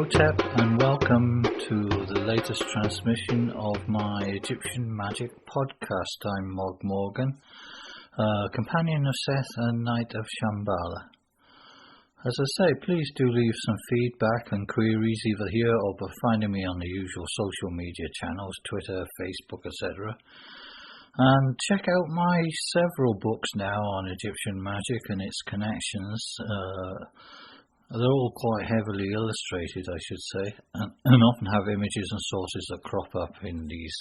Hotep, and welcome to the latest transmission of my Egyptian Magic podcast. I'm Mog Morgan, companion of Seth and Knight of Shambhala. As I say, please do leave some feedback and queries either here or by finding me on the usual social media channels, Twitter, Facebook, etc. And check out my several books now on Egyptian magic and its connections. They're all quite heavily illustrated, I should say, and often have images and sources that crop up in these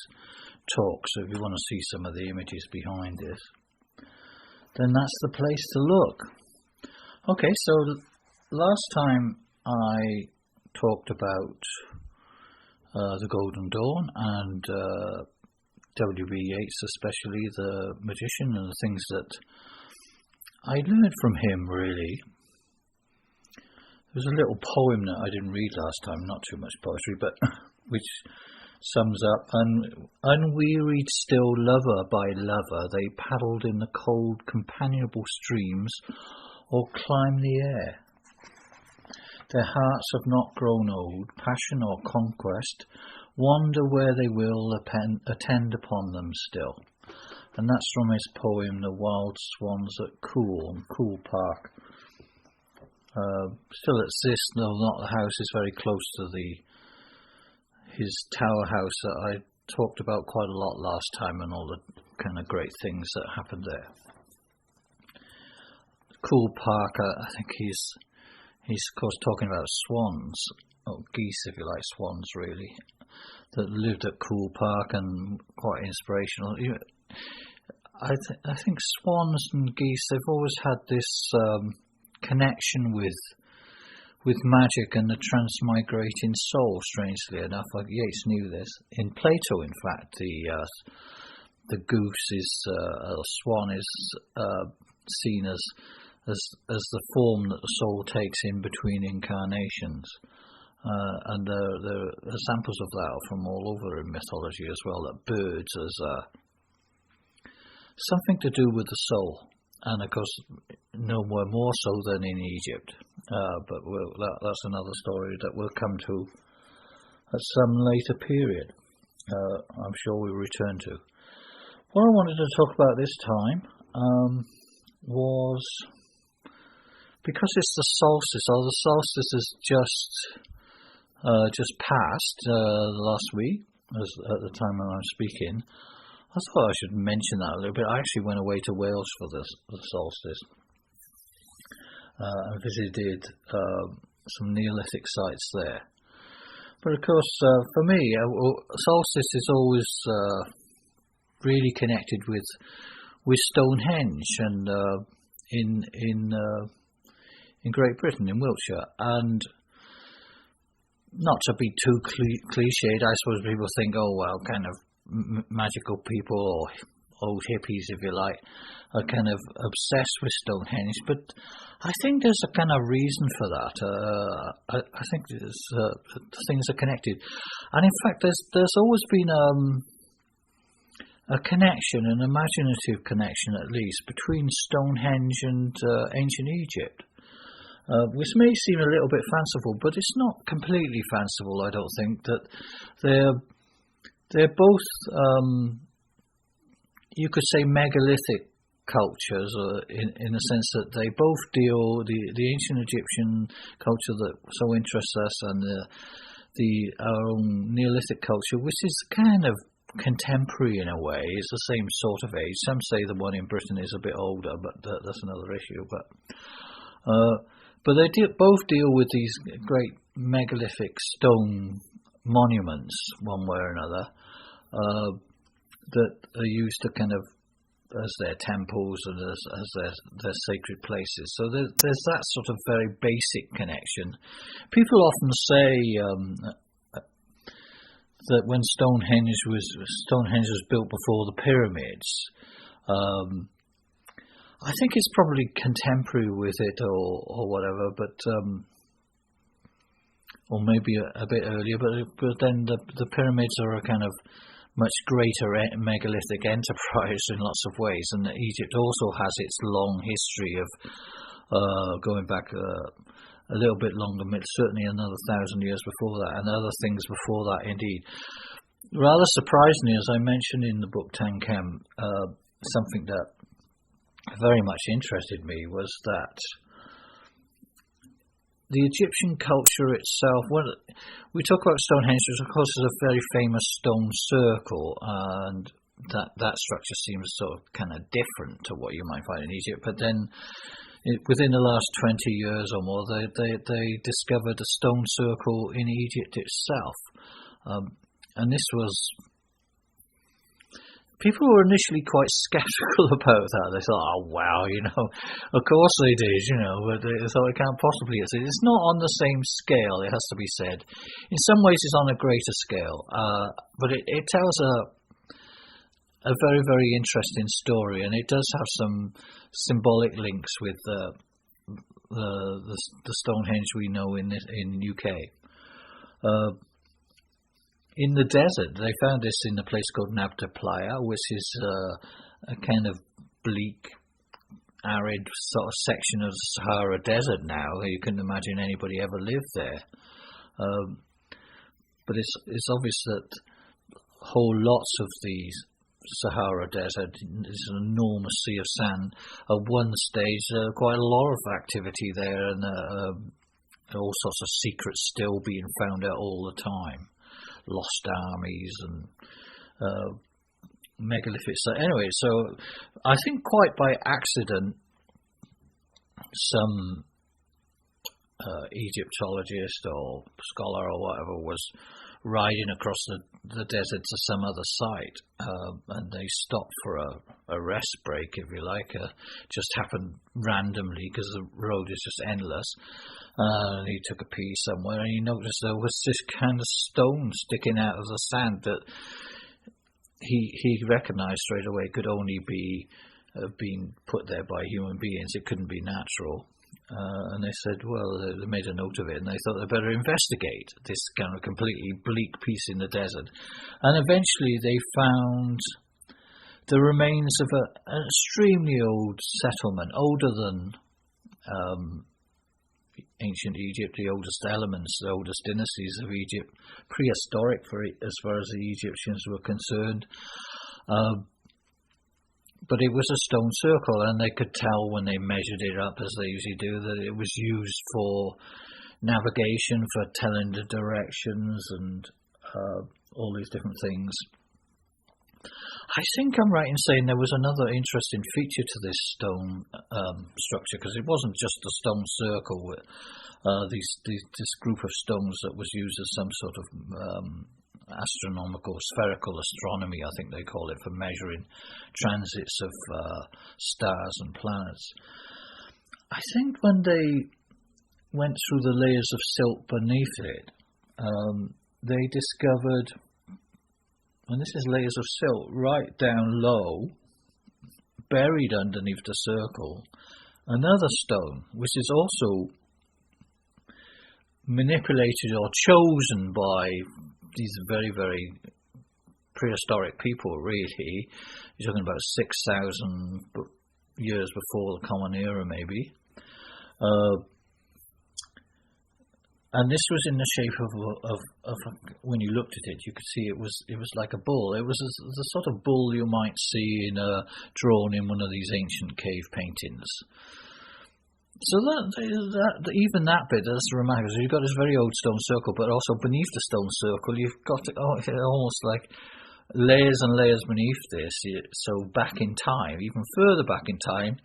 talks. So if you want to see some of the images behind this, then that's the place to look. Okay, so last time I talked about the Golden Dawn and W.B. Yeats, especially the magician, and the things that I learned from him, really. There's a little poem that I didn't read last time, not too much poetry, but which sums up, unwearied still lover by lover, they paddled in the cold, companionable streams, or climb the air. Their hearts have not grown old, passion or conquest, wander where they will, attend upon them still. And that's from his poem, The Wild Swans at Cool Park. Still exists, though not the house, is very close to his tower house that I talked about quite a lot last time, and all the kind of great things that happened there. Cool Park, I think he's of course talking about swans, or geese if you like, swans really, that lived at Cool Park, and quite inspirational. I think swans and geese, they've always had this connection with magic and the transmigrating soul, strangely enough. Like Yeats knew this. In Plato, in fact, the goose is, swan is seen as the form that the soul takes in between incarnations. And there are examples of that from all over in mythology as well, that birds as something to do with the soul. And of course, nowhere more so than in Egypt. But that's another story that we'll come to at some later period. I'm sure we'll return to. What I wanted to talk about this time was, because it's the solstice, or the solstice has just passed last week, at the time when I'm speaking. I thought I should mention that a little bit. I actually went away to Wales for the solstice and visited some Neolithic sites there. But of course, for me, solstice is always really connected with Stonehenge and in Great Britain, in Wiltshire. And not to be too cliched, I suppose people think, oh well, kind of magical people, or old hippies if you like, are kind of obsessed with Stonehenge, but I think there's a kind of reason for that. I think things are connected, and in fact there's always been a connection, an imaginative connection at least, between Stonehenge and ancient Egypt, which may seem a little bit fanciful, but it's not completely fanciful. I don't think that they're both, you could say, megalithic cultures, in the sense that they both deal, the ancient Egyptian culture that so interests us, and our own Neolithic culture, which is kind of contemporary in a way, is the same sort of age. Some say the one in Britain is a bit older, but that's another issue. But they both deal with these great megalithic stone monuments, one way or another, that are used to kind of as their temples and as their sacred places. So there's that sort of very basic connection. People often say that when Stonehenge was built before the pyramids, I think it's probably contemporary with it or whatever, but or maybe a bit earlier, but then the pyramids are a kind of much greater megalithic enterprise in lots of ways, and Egypt also has its long history of going back a little bit longer, certainly another 1,000 years before that, and other things before that indeed. Rather surprisingly, as I mentioned in the book Tankem, something that very much interested me was that the Egyptian culture itself, when we talk about Stonehenge, of course, is a very famous stone circle, and that structure seems sort of kind of different to what you might find in Egypt. But then, within the last 20 years or more, they discovered a stone circle in Egypt itself, and this was. People were initially quite sceptical about that. They thought, oh, wow, of course they did, but they thought it can't possibly. It's not on the same scale, it has to be said. In some ways, it's on a greater scale, but it tells a very, very interesting story, and it does have some symbolic links with the Stonehenge we know in UK. In the desert, they found this in a place called Nabta Playa, which is a kind of bleak, arid sort of section of the Sahara Desert now. You couldn't imagine anybody ever lived there. But it's obvious that whole lots of the Sahara Desert is an enormous sea of sand. At one stage, quite a lot of activity there, and all sorts of secrets still being found out all the time. Lost armies and megaliths. So anyway, so I think quite by accident, some Egyptologist or scholar or whatever was riding across the desert to some other site, and they stopped for a rest break, if you like. Just happened randomly because the road is just endless. And he took a pee somewhere, and he noticed there was this kind of stone sticking out of the sand that he recognised straight away could only be been put there by human beings. It couldn't be natural. And they said, well, they made a note of it, and they thought they'd better investigate this kind of completely bleak piece in the desert. And eventually they found the remains of an extremely old settlement, older than ancient Egypt, the oldest elements, the oldest dynasties of Egypt, prehistoric as far as the Egyptians were concerned. But it was a stone circle, and they could tell when they measured it up, as they usually do, that it was used for navigation, for telling the directions, and all these different things. I think I'm right in saying there was another interesting feature to this stone structure, because it wasn't just a stone circle with this group of stones that was used as some sort of astronomical, spherical astronomy, I think they call it, for measuring transits of stars and planets. I think when they went through the layers of silt beneath it, they discovered, and this is layers of silt right down low, buried underneath the circle, another stone, which is also manipulated or chosen by these very, very prehistoric people, really. You're talking about 6,000 years before the Common Era, maybe. And this was in the shape of when you looked at it, you could see it was like a bull. It was the sort of bull you might see drawn in one of these ancient cave paintings. So that even that bit, that's remarkable. So you've got this very old stone circle, but also beneath the stone circle, you've got almost like layers and layers beneath this. So back in time, even further back in time,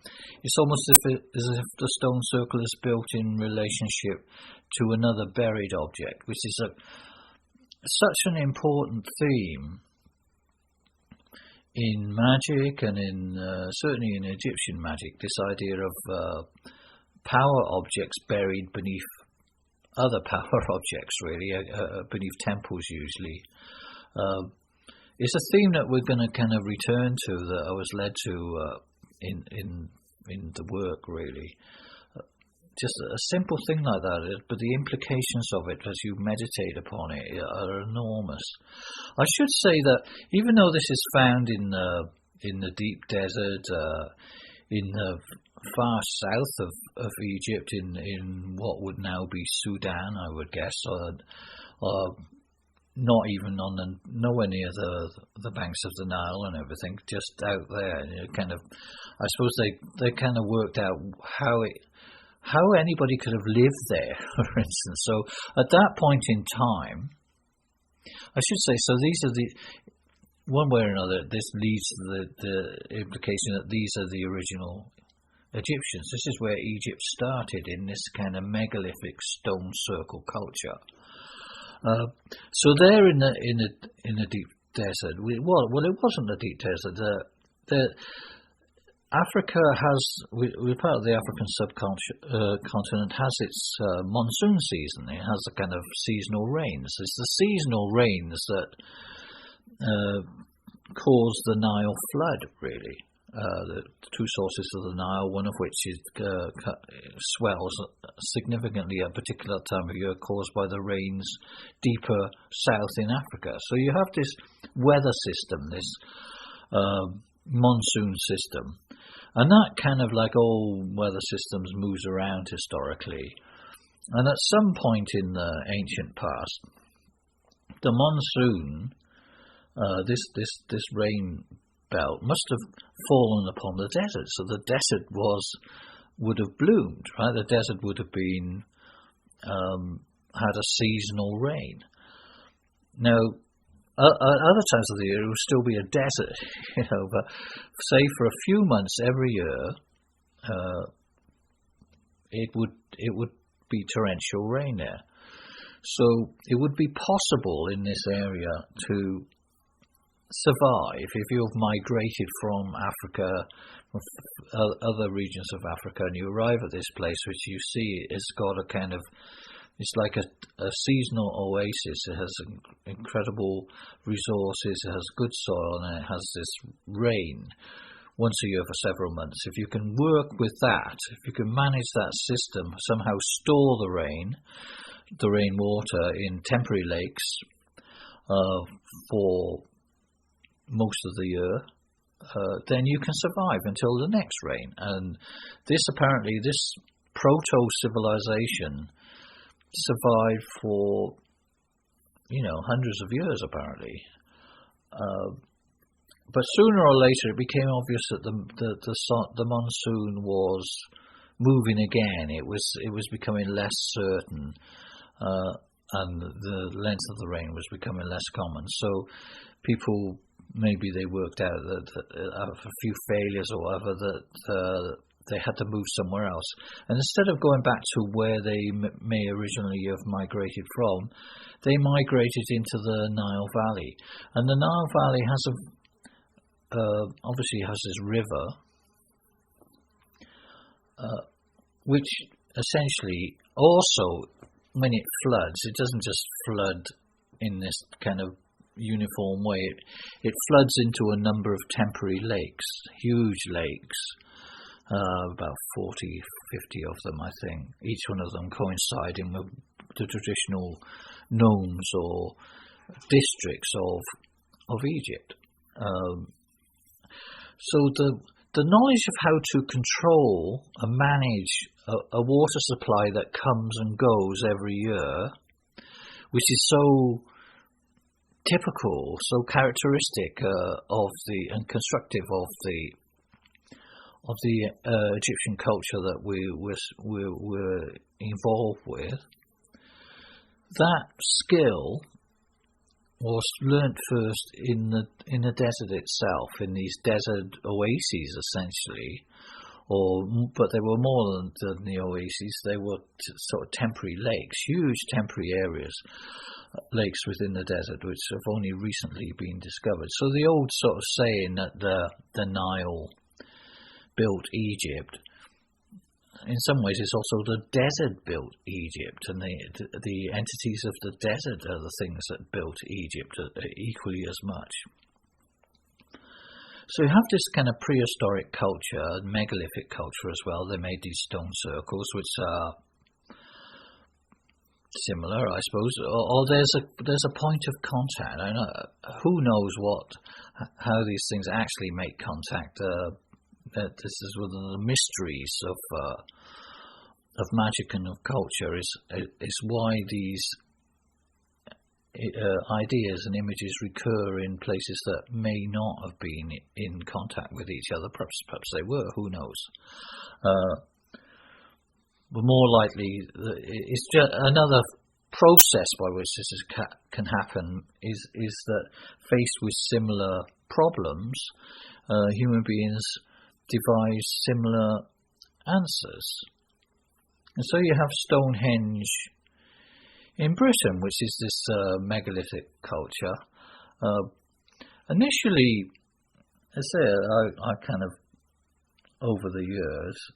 it's almost as if the stone circle is built in relationship to another buried object, which is such an important theme in magic and certainly in Egyptian magic. This idea of power objects buried beneath other power objects, really, beneath temples usually. It's a theme that we're going to kind of return to, that I was led to in the work, really. Just a simple thing like that, but the implications of it as you meditate upon it are enormous. I should say that even though this is found in the deep desert, in the far south of Egypt in what would now be Sudan, I would guess, or not even nowhere near the banks of the Nile and everything, just out there. Kind of, I suppose they kind of worked out how anybody could have lived there, for instance. So at that point in time, I should say, so these are one way or another, this leads to the implication that these are the original Egyptians. This is where Egypt started, in this kind of megalithic stone circle culture. So there in the deep desert, it wasn't a deep desert. Africa we're part of the African subcontinent, has its monsoon season. It has a kind of seasonal rains. It's the seasonal rains that cause the Nile flood, really. The two sources of the Nile, one of which swells significantly at a particular time of year, caused by the rains deeper south in Africa. So you have this weather system, this monsoon system, and that kind of, like all weather systems, moves around historically. And at some point in the ancient past, the monsoon, this rain belt, must have fallen upon the desert. So the desert would have bloomed, right? The desert would have been had a seasonal rain. Now, other times of the year, it would still be a desert, but say for a few months every year, it would be torrential rain there. So it would be possible in this area to survive if you've migrated from Africa, from other regions of Africa, and you arrive at this place which you see it's got a kind of, it's like a seasonal oasis. It has incredible resources, it has good soil, and it has this rain once a year for several months. If you can work with that, if you can manage that system, somehow store the rainwater in temporary lakes for most of the year, then you can survive until the next rain. And this proto-civilization survived for, hundreds of years, apparently. But sooner or later, it became obvious that the monsoon was moving again. It was becoming less certain, and the length of the rain was becoming less common. So people, maybe they worked out that after a few failures or whatever, that they had to move somewhere else. And instead of going back to where they may originally have migrated from, they migrated into the Nile Valley. And the Nile Valley obviously has this river, which essentially also, when it floods, it doesn't just flood in this kind of uniform way. It floods into a number of temporary lakes, huge lakes, about 40, 50 of them, I think, each one of them coinciding with the traditional nomes or districts of Egypt. So the knowledge of how to control and manage a water supply that comes and goes every year, which is so typical, so characteristic and constructive of the Egyptian culture that we're involved with. That skill was learnt first in the desert itself, in these desert oases, essentially, but they were more than the oases. They were sort of temporary lakes, huge temporary areas, lakes within the desert, which have only recently been discovered. So the old sort of saying that the Nile built Egypt, in some ways it's also the desert built Egypt, and the entities of the desert are the things that built Egypt equally as much. So you have this kind of prehistoric culture, megalithic culture as well. They made these stone circles, which are similar, I suppose, or there's a point of contact. I know, who knows how these things actually make contact. that this is one of the mysteries of magic and of culture is why these ideas and images recur in places that may not have been in contact with each other. Perhaps they were. Who knows? But more likely, it's just another process by which this can happen is that faced with similar problems, human beings devise similar answers. And so you have Stonehenge in Britain, which is this megalithic culture. Initially, I say, I kind of, over the years,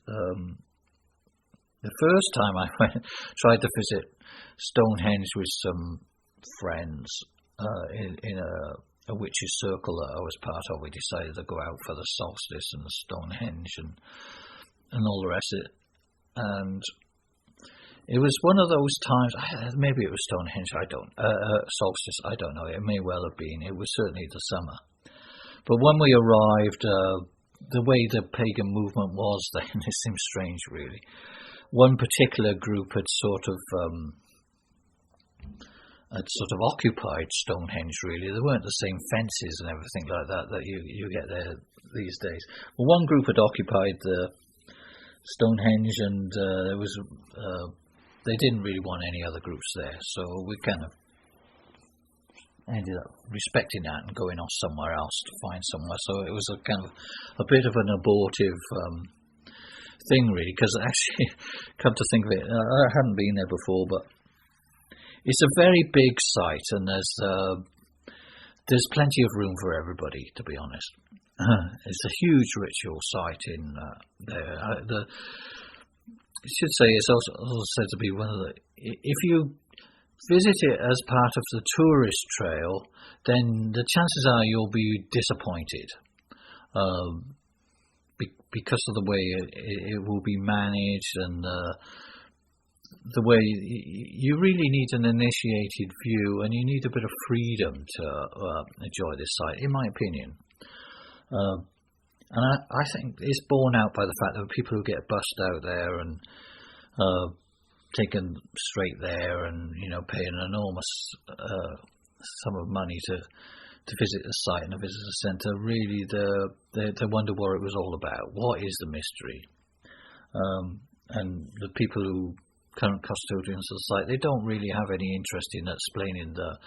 the first time I tried to visit Stonehenge with some friends in a witches' circle that I was part of, we decided to go out for the Solstice and the Stonehenge and all the rest of it. And it was one of those times, maybe it was Stonehenge, Solstice, I don't know, it may well have been, it was certainly the summer. But when we arrived, the way the pagan movement was then, it seemed strange really. One particular group had sort of occupied Stonehenge really. There weren't the same fences and everything like that you get there these days. Well, one group had occupied the Stonehenge, and there was they didn't really want any other groups there, so we kind of ended up respecting that and going off somewhere else to find somewhere. So it was a kind of a bit of an abortive thing really, because actually, come to think of it, I hadn't been there before, but it's a very big site, and there's plenty of room for everybody, to be honest. It's a huge ritual site in there. I should say it's also said to be one of the. If you visit it as part of the tourist trail, then the chances are you'll be disappointed. Because of the way it will be managed, and the way you really need an initiated view, and you need a bit of freedom to enjoy this site, in my opinion. And I think it's borne out by the fact that people who get bussed out there and taken straight there, and pay an enormous sum of money to visit the site and a visitor centre, really they wonder what it was all about. What is the mystery? And the people who current custodians of the site, they don't really have any interest in explaining the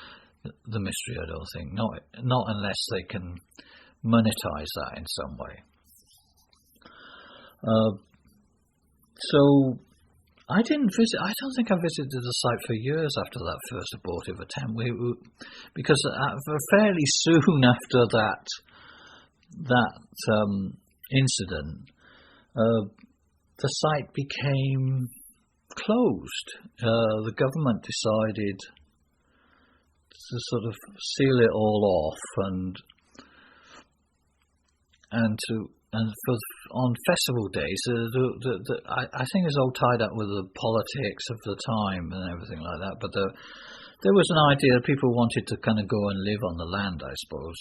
mystery, I don't think. Not unless they can monetize that in some way. So I didn't visit. I don't think I visited the site for years after that first abortive attempt. Because fairly soon after that incident, the site became closed. The government decided to sort of seal it all off, and on festival days, I think it's all tied up with the politics of the time and everything like that. But there was an idea that people wanted to kind of go and live on the land, I suppose.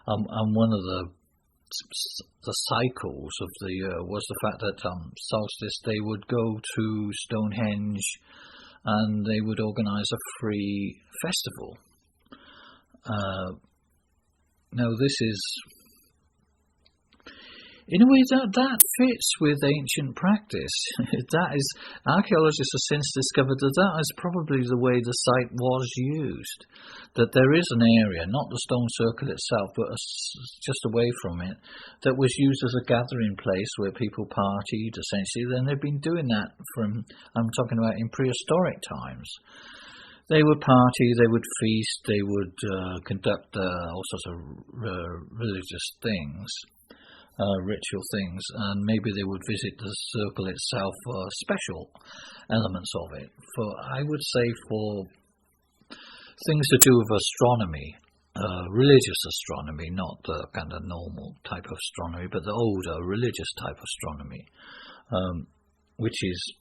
And one of the cycles of the year was the fact that Solstice, they would go to Stonehenge and they would organise a free festival. Now this is, in a way, that fits with ancient practice. That is, archaeologists have since discovered that is probably the way the site was used. That there is an area, not the stone circle itself, but just away from it, that was used as a gathering place where people partied, essentially. Then they've been doing that I'm talking about in prehistoric times. They would party, they would feast, they would conduct all sorts of religious things. Ritual things, and maybe they would visit the circle itself for special elements of it. I would say for things to do with astronomy, religious astronomy, not the kind of normal type of astronomy, but the older religious type of astronomy, which is,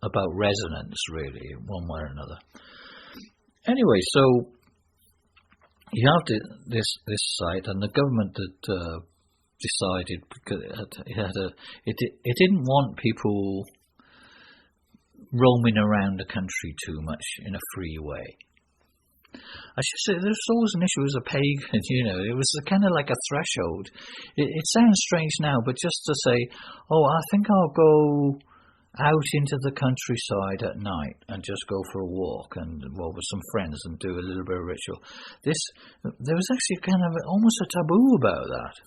about resonance really, one way or another. Anyway, so you have this site, and the government had decided, because it didn't want people roaming around the country too much in a free way. I should say there's always an issue as a pagan, it was kind of like a threshold. It sounds strange now, but just to say, I think I'll go out into the countryside at night and just go for a walk and with some friends and do a little bit of ritual. There was actually kind of almost a taboo about that.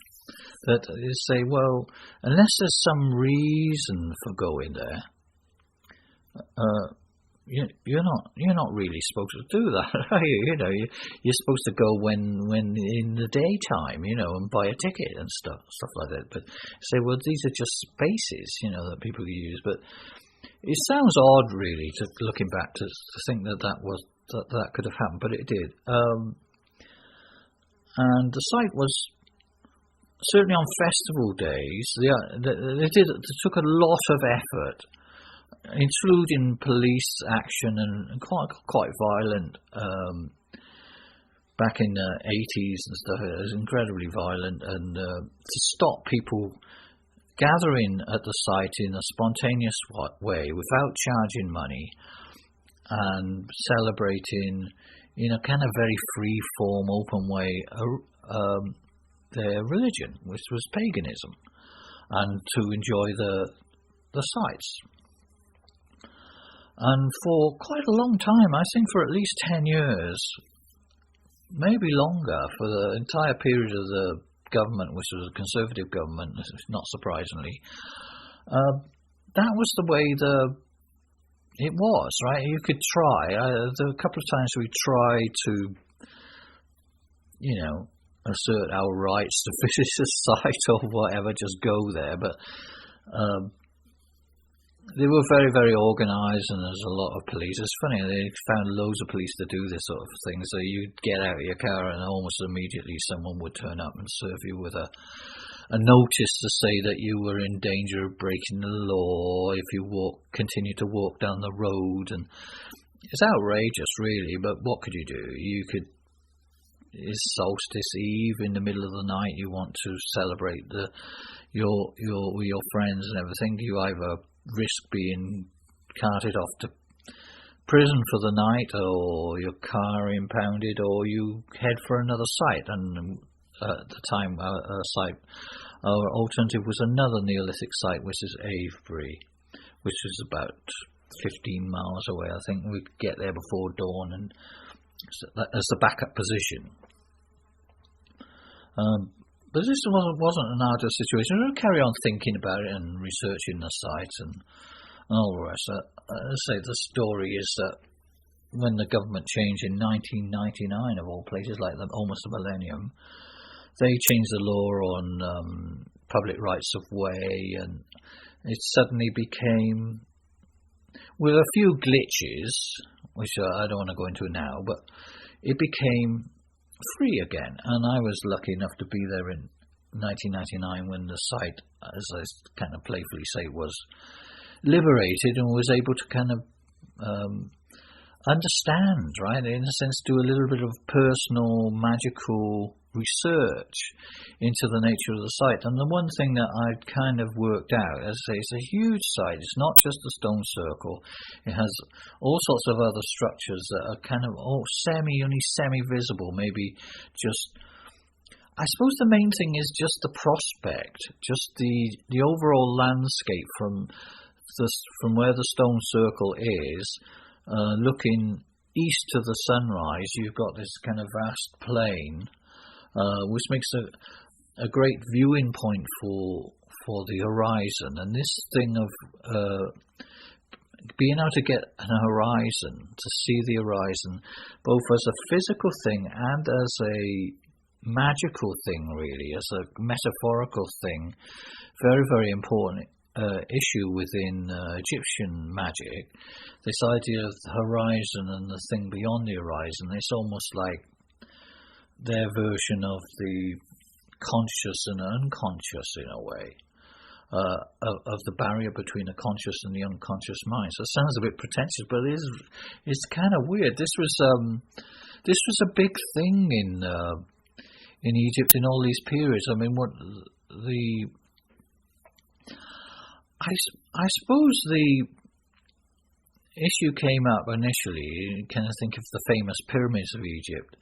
That you say, well, unless there's some reason for going there, you're not really supposed to do that, are you? You're supposed to go when in the daytime, and buy a ticket and stuff like that. But say, well, these are just spaces, that people use. But it sounds odd, really, looking back to think that could have happened, but it did. And the site was certainly on festival days. They took a lot of effort, including police action and quite violent. Back in the 80s and stuff, it was incredibly violent, and to stop people gathering at the site in a spontaneous way without charging money and celebrating in a kind of very free form, open way their religion, which was paganism, and to enjoy the sites. And for quite a long time, I think for at least 10 years, maybe longer, for the entire period of the government, which was a conservative government, not surprisingly, that was the way it was, right? You could try. There were a couple of times we tried to, assert our rights to visit the site or whatever, just go there, but they were very, very organised, and there's a lot of police. It's funny, they found loads of police to do this sort of thing. So you'd get out of your car and almost immediately someone would turn up and serve you with a notice to say that you were in danger of breaking the law if you continue to walk down the road. And it's outrageous, really, but what could you do? It's Solstice Eve in the middle of the night. You want to celebrate your friends and everything. You either risk being carted off to prison for the night, or your car impounded, or you head for another site. And at the time, our alternative was another Neolithic site, which is Avebury, which is about 15 miles away. I think we'd get there before dawn, and as the backup position. But this wasn't an arduous situation. We would carry on thinking about it and researching the site and all the rest. I say the story is that when the government changed in 1999, of all places, like almost a millennium, they changed the law on public rights of way, and it suddenly became, with a few glitches, which I don't want to go into now, but it became free again. And I was lucky enough to be there in 1999 when the site, as I kind of playfully say, was liberated, and was able to kind of understand, right, in a sense, do a little bit of personal magical research into the nature of the site. And the one thing that I'd kind of worked out, as I say, it's a huge site. It's not just a stone circle. It has all sorts of other structures that are kind of only semi-visible, maybe just, I suppose the main thing is just the prospect, just the overall landscape from where the stone circle is, looking east to the sunrise. You've got this kind of vast plain, which makes a great viewing point for the horizon. And this thing of being able to get an horizon, to see the horizon, both as a physical thing and as a magical thing, really, as a metaphorical thing, very, very important issue within Egyptian magic. This idea of the horizon and the thing beyond the horizon, it's almost like their version of the conscious and unconscious, in a way, of the barrier between the conscious and the unconscious mind. So it sounds a bit pretentious, but it's kind of weird. This was a big thing in Egypt in all these periods. I mean, what I suppose the issue came up initially. You kind of think of the famous pyramids of Egypt,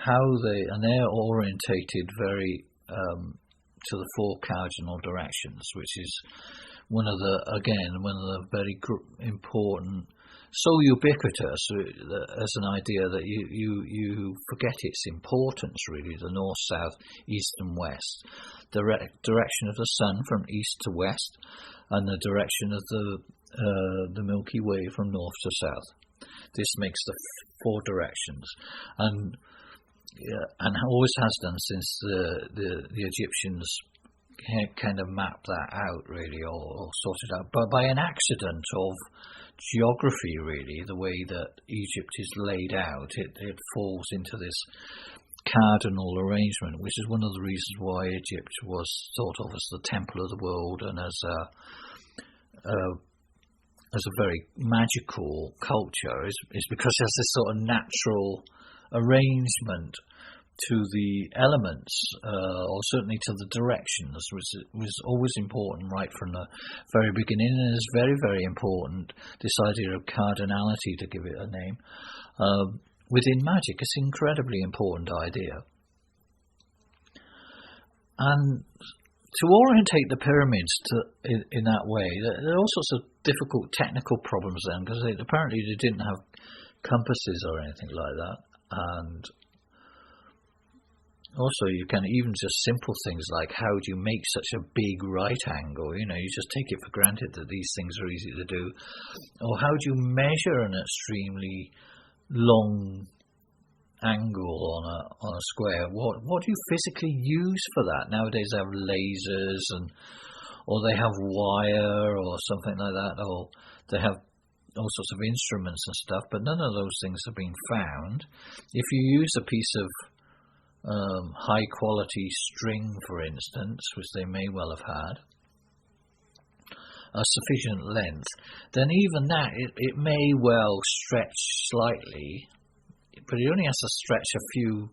they're orientated very to the four cardinal directions, which is one of the very important, so ubiquitous as an idea that you forget its importance, really. The north, south, east and west, the direction of the sun from east to west, and the direction of the Milky Way from north to south. This makes the four directions, and always has done since the Egyptians kind of mapped that out, really, or sorted out, but by an accident of geography, really, the way that Egypt is laid out, it falls into this cardinal arrangement, which is one of the reasons why Egypt was thought of as the temple of the world and as a very magical culture, is because there's this sort of natural arrangement to the elements, or certainly to the directions, which was always important right from the very beginning, and is very, very important, this idea of cardinality, to give it a name. Within magic, it's an incredibly important idea. And to orientate the pyramids in that way, there are all sorts of difficult technical problems then, because apparently they didn't have compasses or anything like that. And also, you can even just simple things like, how do you make such a big right angle? You just take it for granted that these things are easy to do. Or how do you measure an extremely long angle on a square? What do you physically use for that? Nowadays they have lasers, or they have wire or something like that, or they have all sorts of instruments and stuff, but none of those things have been found. If you use a piece of high quality string, for instance, which they may well have had, a sufficient length, then even that, it may well stretch slightly, but it only has to stretch a few,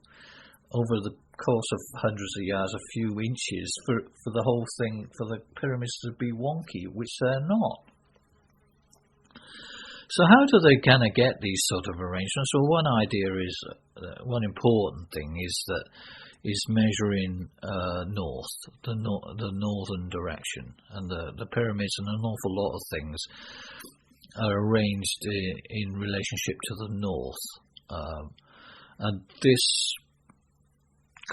over the course of hundreds of yards, a few inches for the whole thing, for the pyramids to be wonky, which they're not. So how do they kind of get these sort of arrangements? Well, one idea is, one important thing is measuring north, the northern direction, and the pyramids and an awful lot of things are arranged in relationship to the north, and this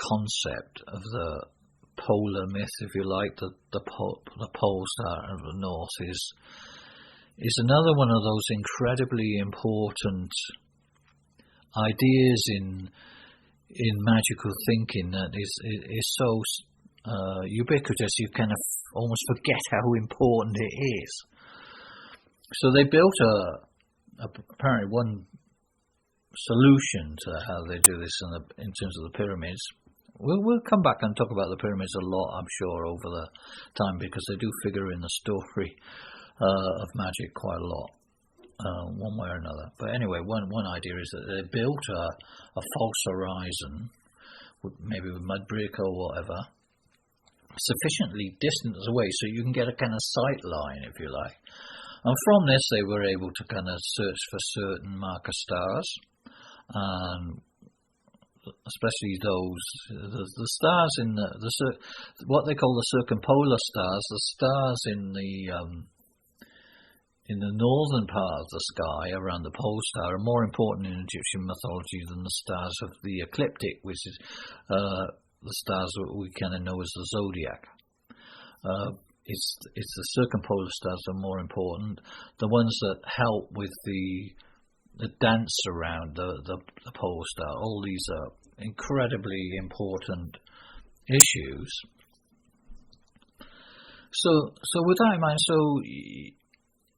concept of the polar myth, if you like, the pole star of the north is another one of those incredibly important ideas in magical thinking that is so ubiquitous you kind of almost forget how important it is. So they built apparently one solution to how they do this in terms of the pyramids. We'll come back and talk about the pyramids a lot, I'm sure, over the time, because they do figure in the story of magic quite a lot, one way or another. But anyway, one idea is that they built a false horizon, maybe with mud brick or whatever, sufficiently distant away so you can get a kind of sight line, if you like. And from this, they were able to kind of search for certain marker stars, and especially the stars in what they call the circumpolar stars, the stars in the northern part of the sky around the pole star are more important in Egyptian mythology than the stars of the ecliptic, which is the stars that we kind of know as the zodiac. It's the circumpolar stars that are more important, the ones that help with the dance around the pole star. All these are incredibly important issues. So with that in mind,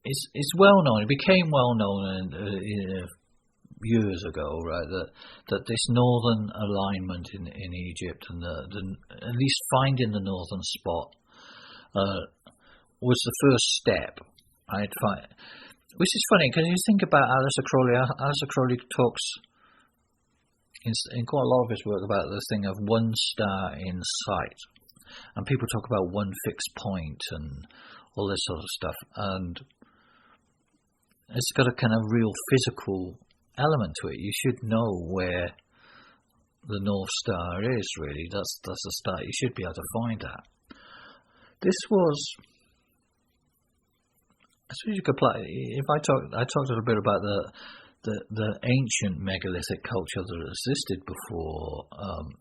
it's well known. It became well known years ago, right? That this northern alignment in Egypt and at least finding the northern spot was the first step. Right? Which is funny because you think about Alistair Crowley. Alistair Crowley talks in quite a lot of his work about the thing of one star in sight. and people talk about one fixed point and all this sort of stuff, and it's got a kind of real physical element to it. You should know where the North Star is, really. That's the start. You should be able to find that. This was, I suppose you could apply, if I talked a little bit about the ancient megalithic culture that existed before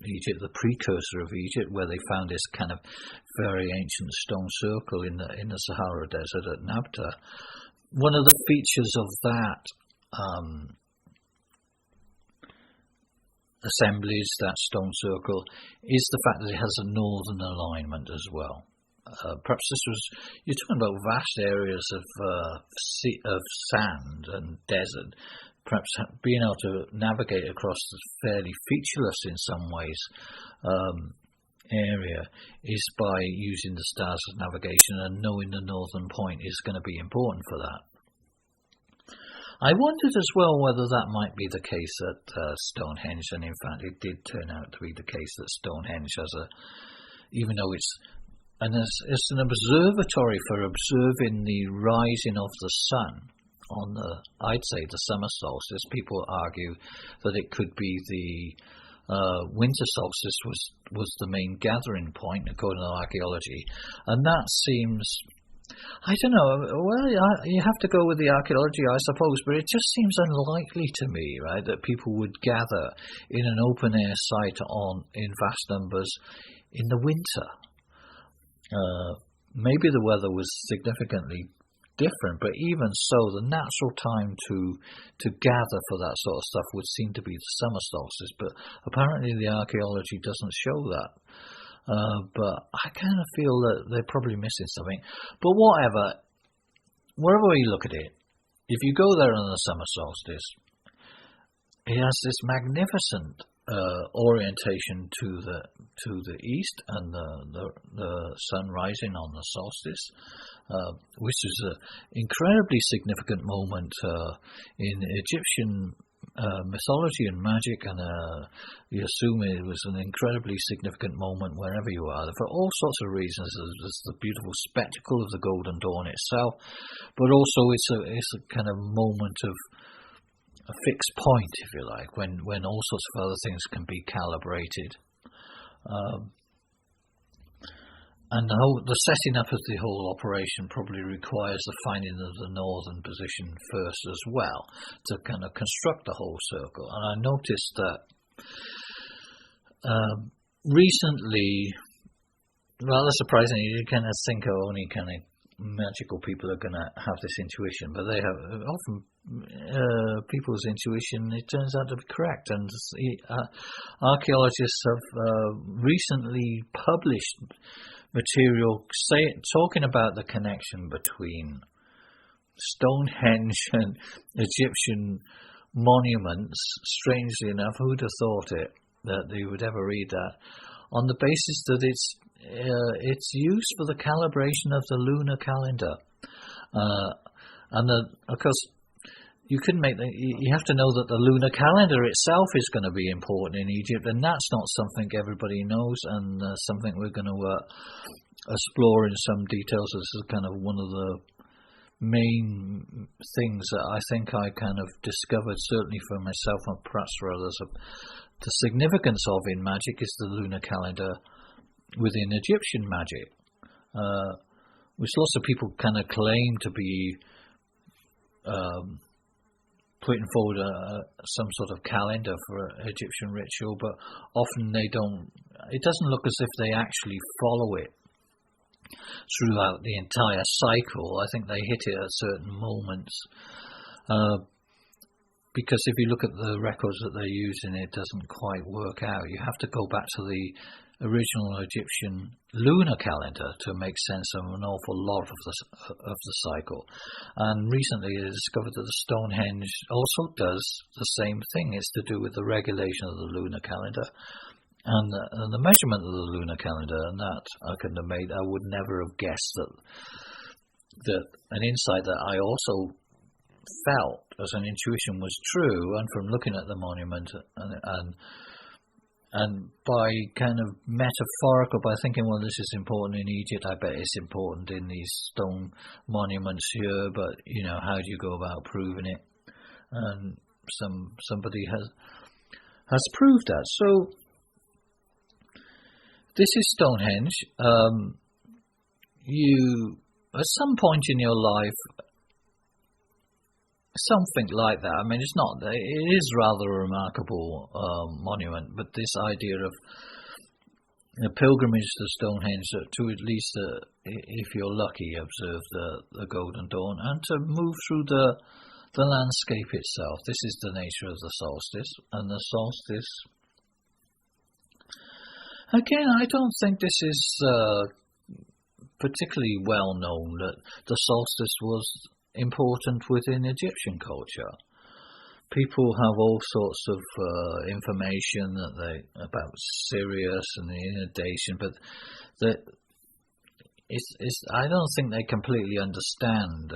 Egypt, the precursor of Egypt, where they found this kind of very ancient stone circle in the Sahara Desert at Nabta. One of the features of that assemblies, that stone circle, is the fact that it has a northern alignment as well. Perhaps this was, you're talking about vast areas of sand and desert. Perhaps being able to navigate across the fairly featureless, in some ways, area is by using the stars as navigation, and knowing the northern point is going to be important for that. I wondered as well whether that might be the case at Stonehenge, and in fact it did turn out to be the case that Stonehenge even though it's an observatory for observing the rising of the sun on I'd say the summer solstice. People argue that it could be the winter solstice was the main gathering point according to archaeology, and that seems, I don't know, well, you have to go with the archaeology, I suppose, but it just seems unlikely to me, right, that people would gather in an open-air site in vast numbers in the winter. Maybe the weather was significantly different, but even so, the natural time to gather for that sort of stuff would seem to be the summer solstice, but apparently the archaeology doesn't show that. But I kind of feel that they're probably missing something. But whatever, wherever you look at it, if you go there on the summer solstice, it has this magnificent orientation to the east, and the sun rising on the solstice, which is an incredibly significant moment in Egyptian mythology and magic, and you assume it was an incredibly significant moment wherever you are, for all sorts of reasons. There's the beautiful spectacle of the Golden Dawn itself, but also it's a kind of moment of a fixed point, if you like, when all sorts of other things can be calibrated. And the setting up of the whole operation probably requires the finding of the northern position first as well, to kind of construct the whole circle. And I noticed that recently, rather surprisingly, you kind of think only kind of magical people are going to have this intuition, but they have often people's intuition, it turns out to be correct. And archaeologists have recently published material talking about the connection between Stonehenge and Egyptian monuments. Strangely enough, who'd have thought it, that they would ever read that, on the basis that it's used for the calibration of the lunar calendar. Of course, you have to know that the lunar calendar itself is going to be important in Egypt, and that's not something everybody knows, and something we're going to explore in some details. This is kind of one of the main things that I think I kind of discovered, certainly for myself and perhaps for others, the significance of in magic is the lunar calendar within Egyptian magic, which lots of people kind of claim to be putting forward some sort of calendar for Egyptian ritual, but often they don't. It doesn't look as if they actually follow it throughout the entire cycle. I think they hit it at certain moments, because if you look at the records that they're using, it doesn't quite work out. You have to go back to the original Egyptian lunar calendar to make sense of an awful lot of the cycle. And recently they discovered that the Stonehenge also does the same thing. It's to do with the regulation of the lunar calendar and the measurement of the lunar calendar. And that I couldn't have made. I would never have guessed that an insight that I also felt as an intuition was true, and from looking at the monument and And by kind of metaphorical, by thinking, well, this is important in Egypt, I bet it's important in these stone monuments here, but, how do you go about proving it? And somebody has proved that. So, this is Stonehenge. You, at some point in your life, something like that. I mean, it is rather a remarkable monument, but this idea of a pilgrimage to Stonehenge to at least, if you're lucky, observe the Golden Dawn, and to move through the landscape itself. This is the nature of the solstice, and the solstice, again, I don't think this is particularly well known that the solstice was important within Egyptian culture. People have all sorts of information about Sirius and the inundation, but I don't think they completely understand.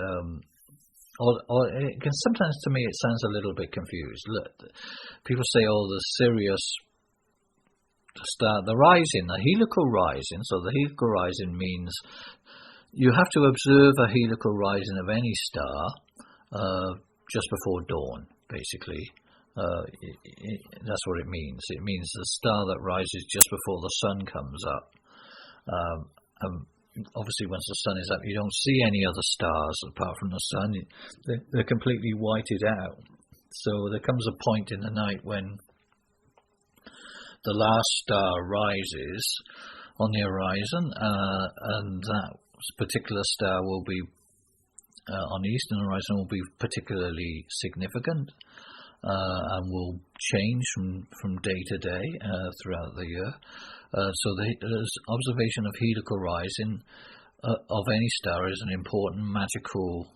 Or it can, sometimes to me it sounds a little bit confused. Look, people say, the Sirius star, the rising, the helical rising. So the helical rising means you have to observe a helical rising of any star just before dawn, basically. That's what it means. It means the star that rises just before the sun comes up. Obviously, once the sun is up, you don't see any other stars apart from the sun. They're completely whited out. So there comes a point in the night when the last star rises on the horizon, and that particular star will be on the eastern horizon will be particularly significant and will change from day to day throughout the year. So the observation of helical rising of any star is an important magical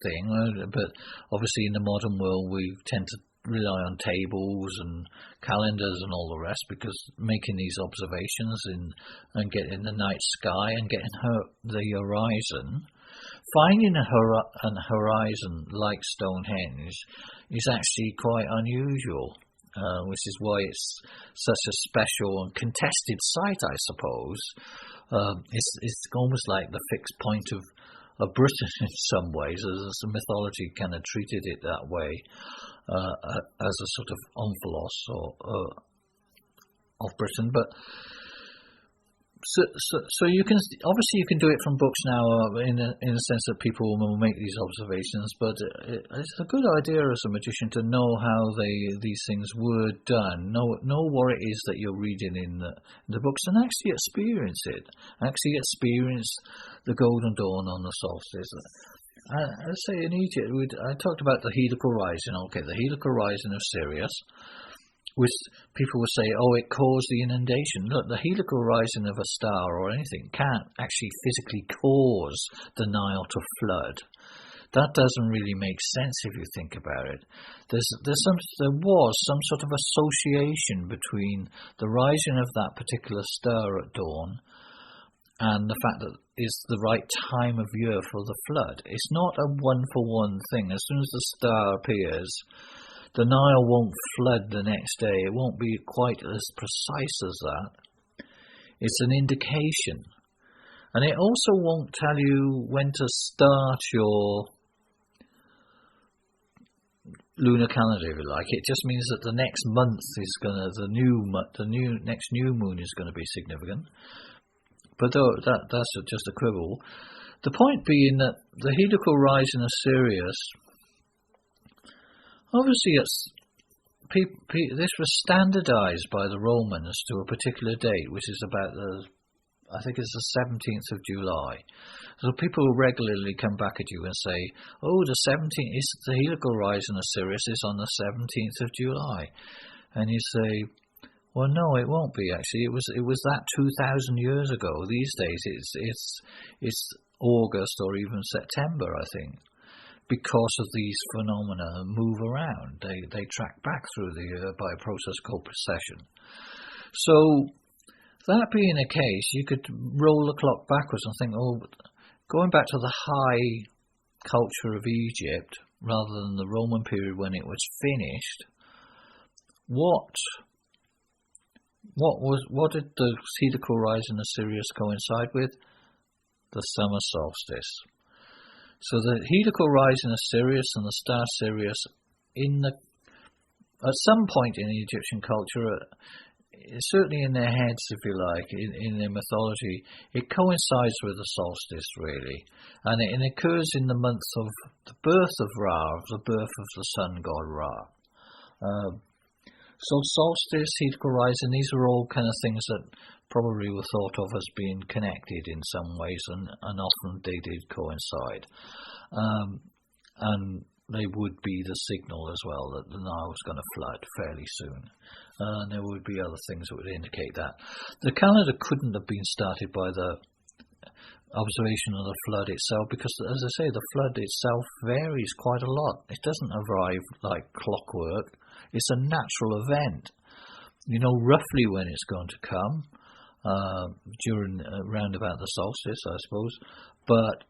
thing. But obviously in the modern world we tend to rely on tables and calendars and all the rest, because making these observations and getting the night sky and getting the horizon, finding a horizon like Stonehenge is actually quite unusual, which is why it's such a special and contested site, I suppose. It's almost like the fixed point of Britain in some ways, as the mythology kind of treated it that way, as a sort of omphalos of Britain. But so you can do it from books now, in a sense that people will make these observations. But it's a good idea as a magician to know how these things were done, know what it is that you're reading in the books, and actually experience it. Actually experience the Golden Dawn on the solstice. I say in Egypt, I talked about the helical rising. Okay, the helical rising of Sirius, which people will say, it caused the inundation. Look, the helical rising of a star or anything can't actually physically cause the Nile to flood. That doesn't really make sense if you think about it. There was some sort of association between the rising of that particular star at dawn and the fact that it's the right time of year for the flood. It's not a one-for-one thing. As soon as the star appears, the Nile won't flood the next day. It won't be quite as precise as that. It's an indication. And it also won't tell you when to start your lunar calendar, if you like. It just means that the next month is next new moon is going to be significant. But that's just a quibble. The point being that the helical rising of Sirius, obviously this was standardized by the Romans to a particular date, which is about I think it's the 17th of July. So people regularly come back at you and say, the 17th is the helical rising of Sirius is on the 17th of July. And you say, well, no, it won't be actually. It was that 2,000 years ago. These days it's August or even September, I think, because of these phenomena move around. They track back through the year by a process called precession. So that being the case, you could roll the clock backwards and think, going back to the high culture of Egypt rather than the Roman period when it was finished, what What did the heliacal horizon of Sirius coincide with? The summer solstice. So the heliacal horizon of Sirius and the star Sirius, at some point in Egyptian culture, certainly in their heads, if you like, in their mythology, it coincides with the solstice, really. And it occurs in the month of the birth of Ra, the birth of the sun god Ra. So solstice, heliacal horizon, these are all kind of things that probably were thought of as being connected in some ways, and often they did coincide. And they would be the signal as well that the Nile was going to flood fairly soon. And there would be other things that would indicate that. The calendar couldn't have been started by the observation of the flood itself, because, as I say, the flood itself varies quite a lot. It doesn't arrive like clockwork. It's a natural event. You know roughly when it's going to come, during round about the solstice, I suppose, but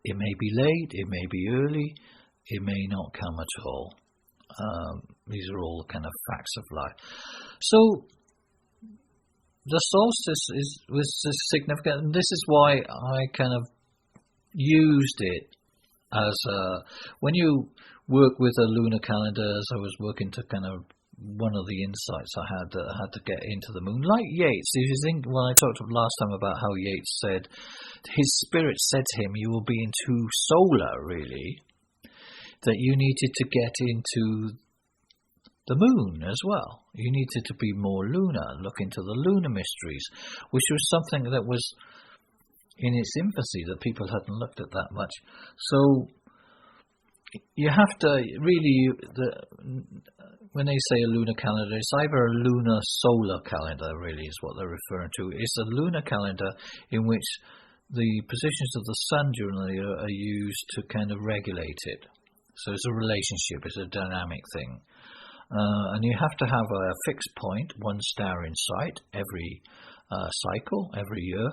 it may be late, it may be early, it may not come at all. These are all kind of facts of life. So the solstice was significant, and this is why I kind of used it as when you work with a lunar calendar, as I was working to kind of, one of the insights I had to get into the moon. Like Yeats, if you think, when I talked last time about how Yeats said, his spirit said to him, you will be too solar, really, that you needed to get into the moon as well. You needed to be more lunar, look into the lunar mysteries, which was something that was in its infancy, that people hadn't looked at that much. So you have to really, when they say a lunar calendar, it's either a lunar solar calendar, really, is what they're referring to. It's a lunar calendar in which the positions of the sun during the year are used to kind of regulate it. So it's a relationship, it's a dynamic thing. And you have to have a fixed point, one star in sight, every cycle, every year,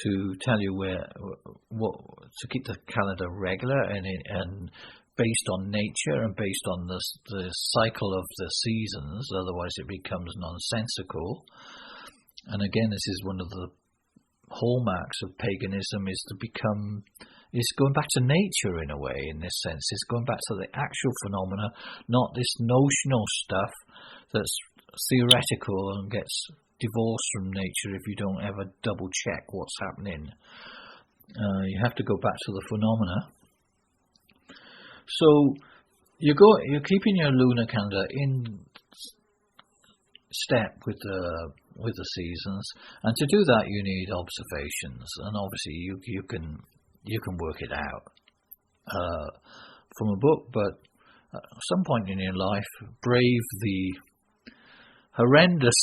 to tell you to keep the calendar regular and based on nature and based on the cycle of the seasons. Otherwise it becomes nonsensical. And again, this is one of the hallmarks of paganism, is going back to nature in a way, in this sense. It's going back to the actual phenomena, not this notional stuff that's theoretical and gets divorced from nature if you don't ever double check what's happening. You have to go back to the phenomena. So you're keeping your lunar calendar in step with the seasons, and to do that you need observations, and obviously you can work it out from a book, but at some point in your life, brave the horrendous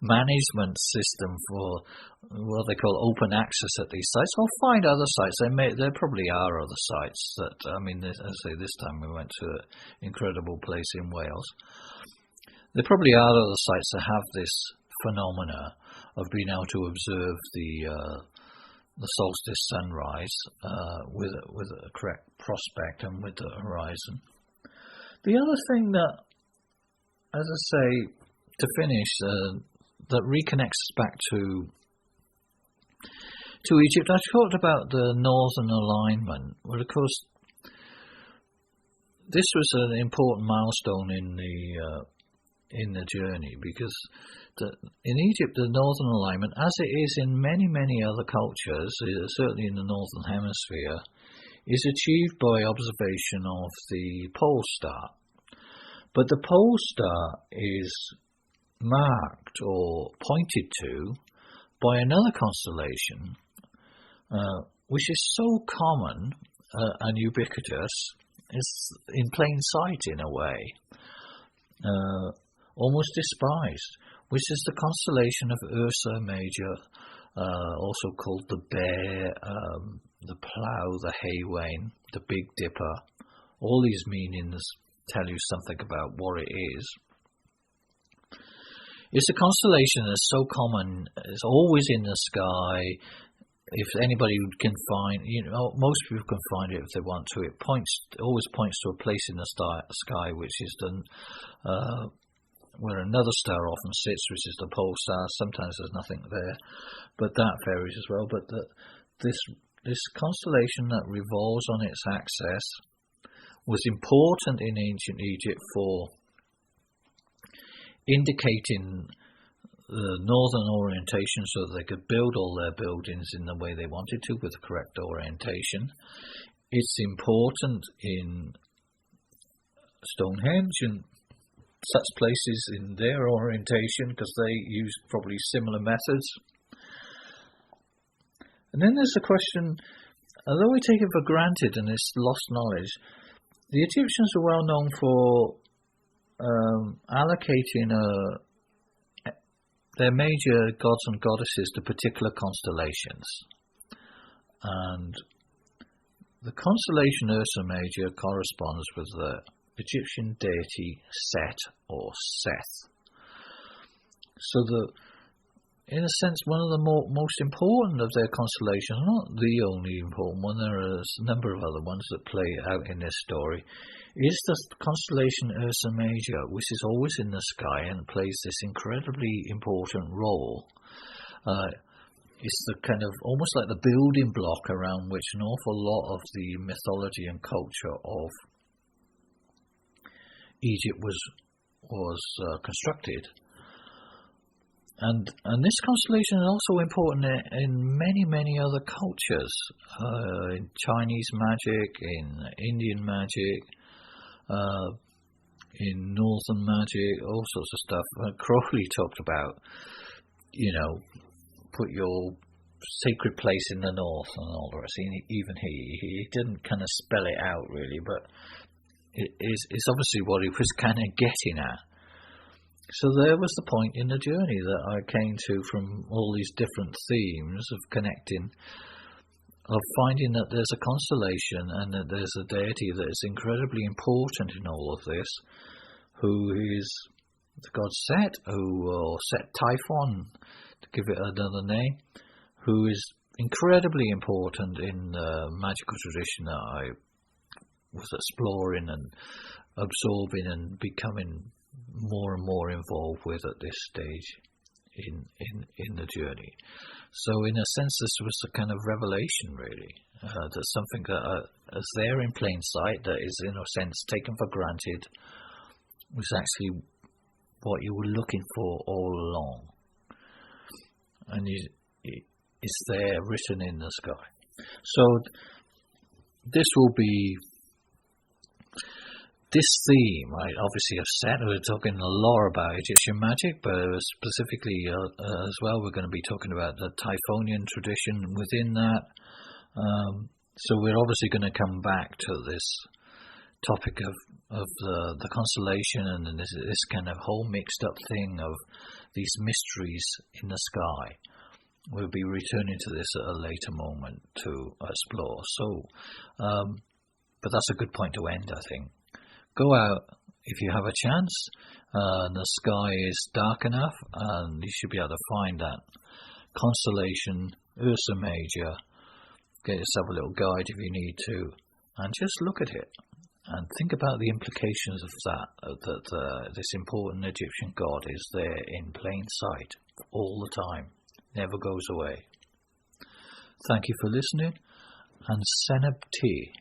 management system for what they call open access at these sites, or find other sites. There probably are other sites that, I mean, as I say, this time we went to an incredible place in Wales. There probably are other sites that have this phenomena of being able to observe the solstice sunrise with a correct prospect and with the horizon. The other thing that, as I say, to finish, that reconnects us back to Egypt, I talked about the northern alignment. Well, of course, this was an important milestone in the journey, because in Egypt, the northern alignment, as it is in many, many other cultures, certainly in the northern hemisphere, is achieved by observation of the pole star. But the pole star is marked or pointed to by another constellation, which is so common and ubiquitous, it's in plain sight in a way, almost despised, which is the constellation of Ursa Major, also called the Bear, the Plough, the Haywain, the Big Dipper. All these meanings tell you something about what it is. It's a constellation that's so common, it's always in the sky. If anybody can find, most people can find it if they want to. It always points to a place in the sky which is where another star often sits, which is the pole star. Sometimes there's nothing there, but that varies as well. But this constellation that revolves on its axis was important in ancient Egypt for indicating the northern orientation so that they could build all their buildings in the way they wanted to with the correct orientation. It's important in Stonehenge and such places in their orientation because they use probably similar methods. And then there's the question, although we take it for granted and it's lost knowledge, the Egyptians are well known for allocating their major gods and goddesses to particular constellations. And the constellation Ursa Major corresponds with the Egyptian deity Set or Seth. So in a sense, one of the most important of their constellations, not the only important one, there are a number of other ones that play out in this story, is the constellation Ursa Major, which is always in the sky and plays this incredibly important role. It's the kind of almost like the building block around which an awful lot of the mythology and culture of Egypt was constructed. And this constellation is also important in many other cultures, in Chinese magic, in Indian magic, in Northern magic, all sorts of stuff. Crowley talked about, put your sacred place in the north and all the rest. Even he didn't kind of spell it out really, but it's obviously what he was kind of getting at. So there was the point in the journey that I came to from all these different themes of connecting, of finding that there's a constellation and that there's a deity that is incredibly important in all of this, who is the god Set, or Set Typhon, to give it another name, who is incredibly important in the magical tradition that I was exploring and absorbing and becoming more and more involved with at this stage in the journey. So in a sense, this was a kind of revelation really, that something that is there in plain sight, that is in a sense taken for granted, was actually what you were looking for all along. And it's there written in the sky. So this will be this theme. I obviously have said we're talking a lot about Egyptian magic, but specifically as well we're going to be talking about the Typhonian tradition within that. So we're obviously going to come back to this topic of the constellation and this kind of whole mixed up thing of these mysteries in the sky. We'll be returning to this at a later moment to explore. So, but that's a good point to end, I think. Go out if you have a chance, and the sky is dark enough, and you should be able to find that constellation Ursa Major. Get yourself a little guide if you need to, and just look at it and think about the implications of that this important Egyptian god is there in plain sight all the time, never goes away. Thank you for listening, and Senab Tea.